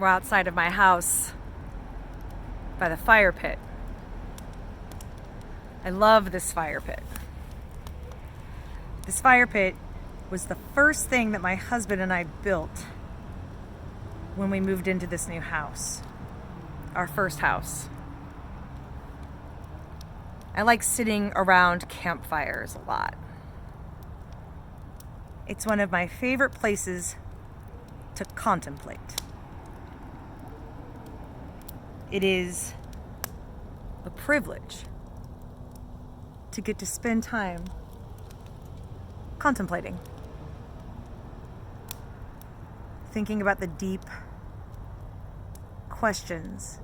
We're outside of my house by the fire pit. I love this fire pit. This fire pit was the first thing that my husband and I built when we moved into this new house, our first house. I like sitting around campfires a lot. It's one of my favorite places to contemplate. It is a privilege to get to spend time contemplating, thinking about the deep questions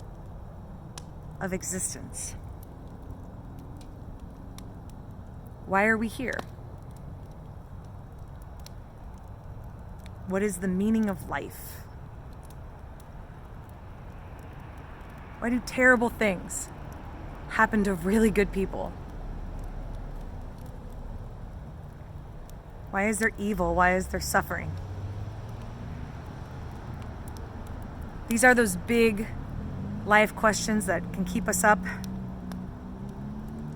of existence. Why are we here? What is the meaning of life? Why do terrible things happen to really good people? Why is there evil? Why is there suffering? These are those big life questions that can keep us up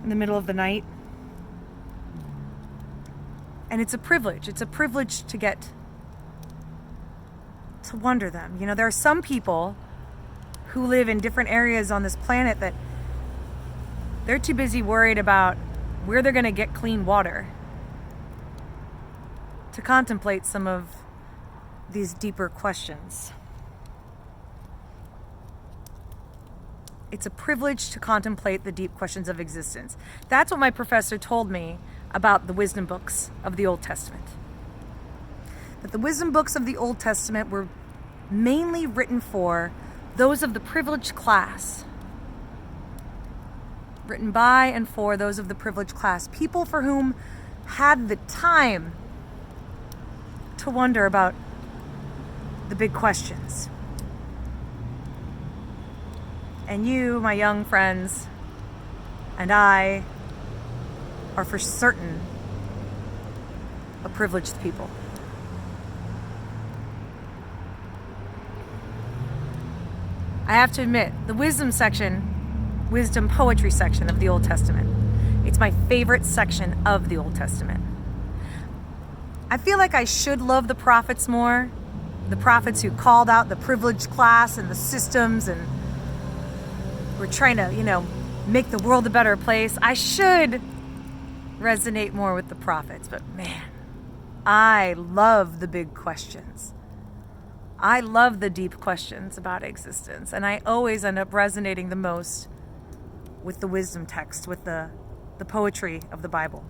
in the middle of the night. And it's a privilege. It's a privilege to get to wonder them. You know, there are some people who live in different areas on this planet that they're too busy worried about where they're going to get clean water to contemplate some of these deeper questions. It's a privilege to contemplate the deep questions of existence. That's what my professor told me about the wisdom books of the Old Testament. That the wisdom books of the Old Testament were mainly written for those of the privileged class. Written by and for those of the privileged class. People for whom had the time to wonder about the big questions. And you, my young friends, and I are for certain a privileged people. I have to admit, the wisdom poetry section of the Old Testament, it's my favorite section of the Old Testament. I feel like I should love the prophets more, the prophets who called out the privileged class and the systems and were trying to, make the world a better place. I should resonate more with the prophets, but man, I love the big questions. I love the deep questions about existence, and I always end up resonating the most with the wisdom text, with the poetry of the Bible.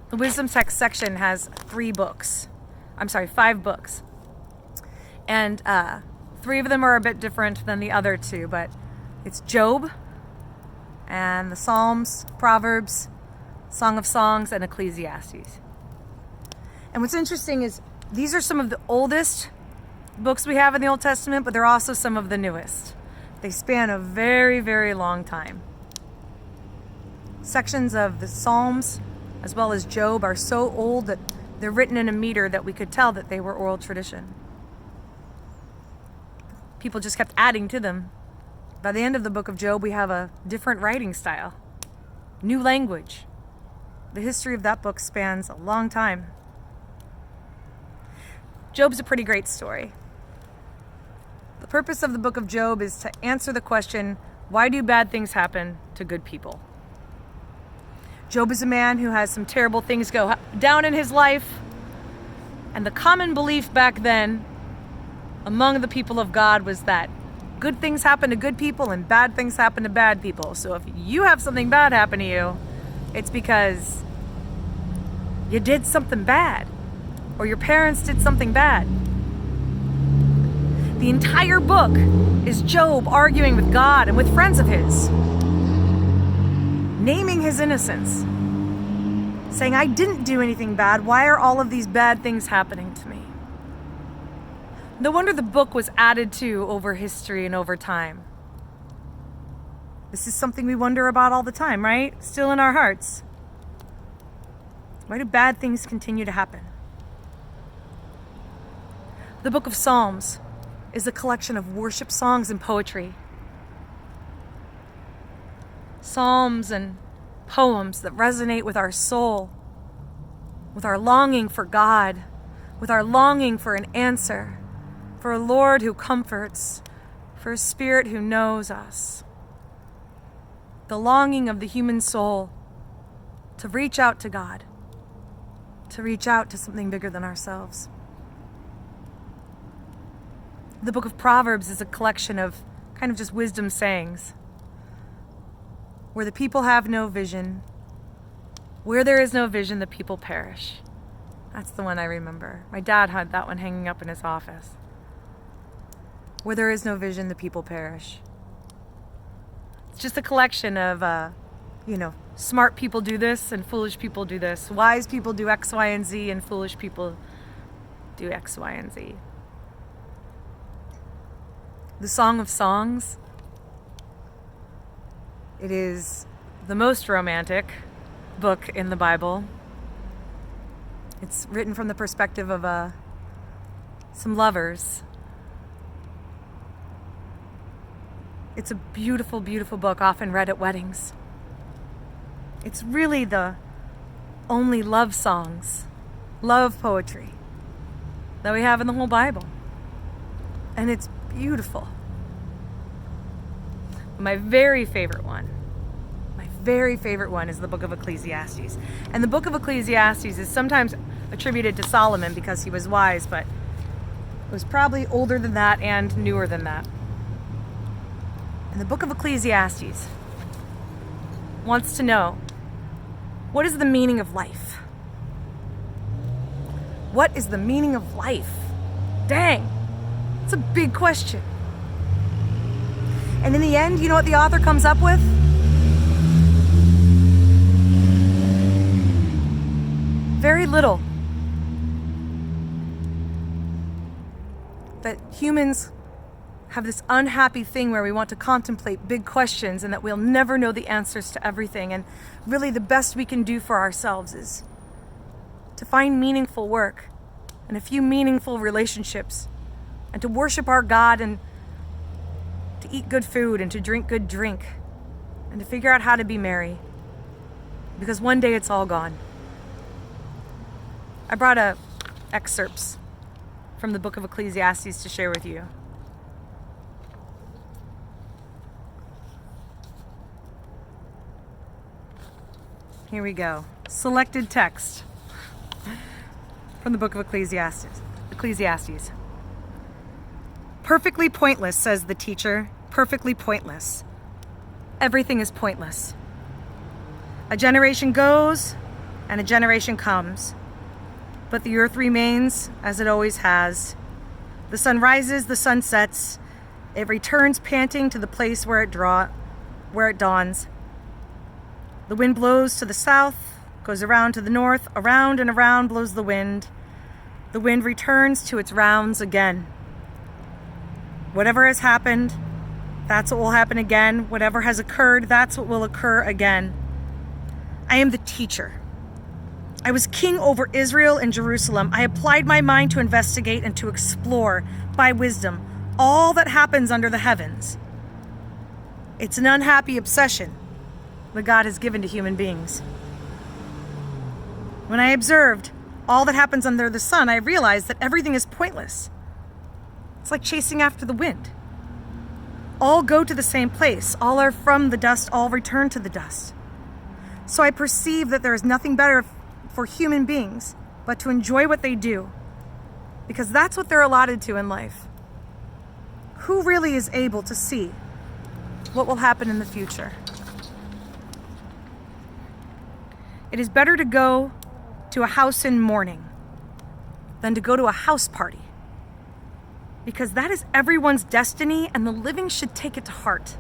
The wisdom text section has 5 books. And 3 of them are a bit different than the other 2, but it's Job and the Psalms, Proverbs, Song of Songs, and Ecclesiastes. And what's interesting is these are some of the oldest books we have in the Old Testament, but they're also some of the newest. They span a very, very long time. Sections of the Psalms as well as Job are so old that they're written in a meter that we could tell that they were oral tradition. People just kept adding to them. By the end of the book of Job, we have a different writing style, new language. The history of that book spans a long time. Job's a pretty great story. The purpose of the book of Job is to answer the question, why do bad things happen to good people? Job is a man who has some terrible things go down in his life, and the common belief back then among the people of God was that good things happen to good people and bad things happen to bad people. So if you have something bad happen to you, it's because you did something bad, or your parents did something bad. The entire book is Job arguing with God and with friends of his, naming his innocence, saying, I didn't do anything bad. Why are all of these bad things happening to me? No wonder the book was added to over history and over time. This is something we wonder about all the time, right? Still in our hearts. Why do bad things continue to happen? The book of Psalms is a collection of worship songs and poetry. Psalms and poems that resonate with our soul, with our longing for God, with our longing for an answer, for a Lord who comforts, for a Spirit who knows us. The longing of the human soul to reach out to God, to reach out to something bigger than ourselves. The Book of Proverbs is a collection of kind of just wisdom sayings. Where the people have no vision, where there is no vision, the people perish. That's the one I remember. My dad had that one hanging up in his office. Where there is no vision, the people perish. It's just a collection of, smart people do this and foolish people do this. Wise people do X, Y, and Z, and foolish people do X, Y, and Z. The Song of Songs. It is the most romantic book in the Bible. It's written from the perspective of some lovers. It's a beautiful, beautiful book, often read at weddings. It's really the only love songs, love poetry that we have in the whole Bible. And it's beautiful. My very favorite one is the Book of Ecclesiastes. And the Book of Ecclesiastes is sometimes attributed to Solomon because he was wise, but it was probably older than that and newer than that. And the Book of Ecclesiastes wants to know, what is the meaning of life? What is the meaning of life? Dang, it's a big question. And in the end, you know what the author comes up with? Very little. That humans have this unhappy thing where we want to contemplate big questions and that we'll never know the answers to everything. And really the best we can do for ourselves is to find meaningful work and a few meaningful relationships and to worship our God and to eat good food and to drink good drink and to figure out how to be merry, because one day it's all gone. I brought excerpts from the Book of Ecclesiastes to share with you. Here we go. Selected text from the Book of Ecclesiastes. Perfectly pointless, says the teacher. Perfectly pointless. Everything is pointless. A generation goes and a generation comes, but the earth remains as it always has. The sun rises, the sun sets. It returns panting to the place where it dawns. The wind blows to the south, goes around to the north, around and around blows the wind. The wind returns to its rounds again. Whatever has happened, that's what will happen again. Whatever has occurred, that's what will occur again. I am the teacher. I was king over Israel and Jerusalem. I applied my mind to investigate and to explore, by wisdom, all that happens under the heavens. It's an unhappy obsession that God has given to human beings. When I observed all that happens under the sun, I realized that everything is pointless. It's like chasing after the wind. All go to the same place. All are from the dust. All return to the dust. So I perceive that there is nothing better for human beings but to enjoy what they do, because that's what they're allotted to in life. Who really is able to see what will happen in the future? It is better to go to a house in mourning than to go to a house party, because that is everyone's destiny and the living should take it to heart.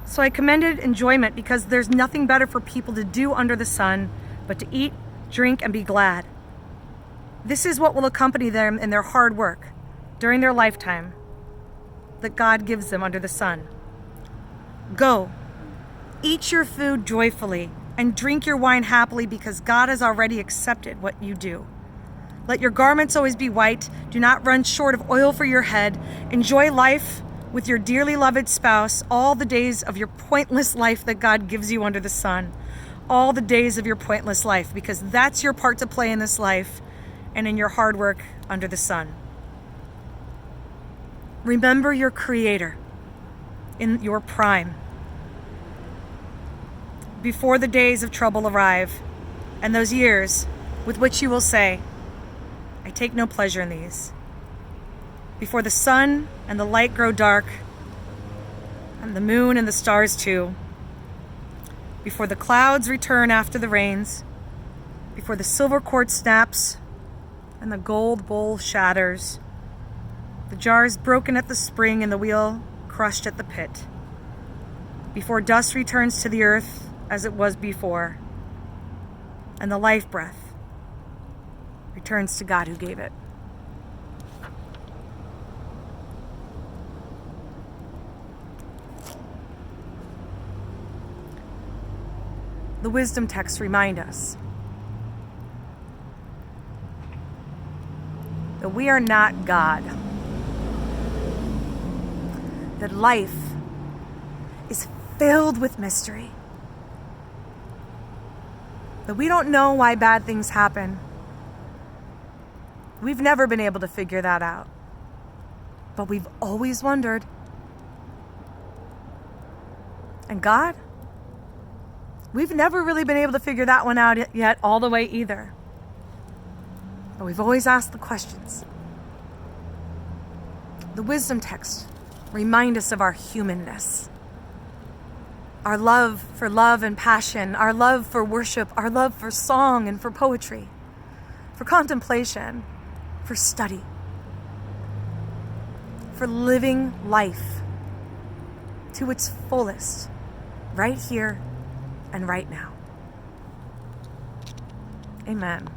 So I commended enjoyment because there's nothing better for people to do under the sun but to eat, drink, and be glad. This is what will accompany them in their hard work during their lifetime that God gives them under the sun. Go, eat your food joyfully and drink your wine happily, because God has already accepted what you do. Let your garments always be white. Do not run short of oil for your head. Enjoy life with your dearly loved spouse all the days of your pointless life that God gives you under the sun. All the days of your pointless life, because that's your part to play in this life and in your hard work under the sun. Remember your Creator in your prime, before the days of trouble arrive, and those years with which you will say, I take no pleasure in these. Before the sun and the light grow dark, and the moon and the stars too. Before the clouds return after the rains, before the silver cord snaps and the gold bowl shatters, the jars broken at the spring and the wheel crushed at the pit. Before dust returns to the earth as it was before, and the life breath returns to God who gave it. The wisdom texts remind us that we are not God, that life is filled with mystery, that we don't know why bad things happen. We've never been able to figure that out, but we've always wondered. And God, we've never really been able to figure that one out yet all the way either. But we've always asked the questions. The wisdom texts remind us of our humanness, our love and passion, our love for worship, our love for song and for poetry, for contemplation, for study, for living life to its fullest, right here and right now. Amen.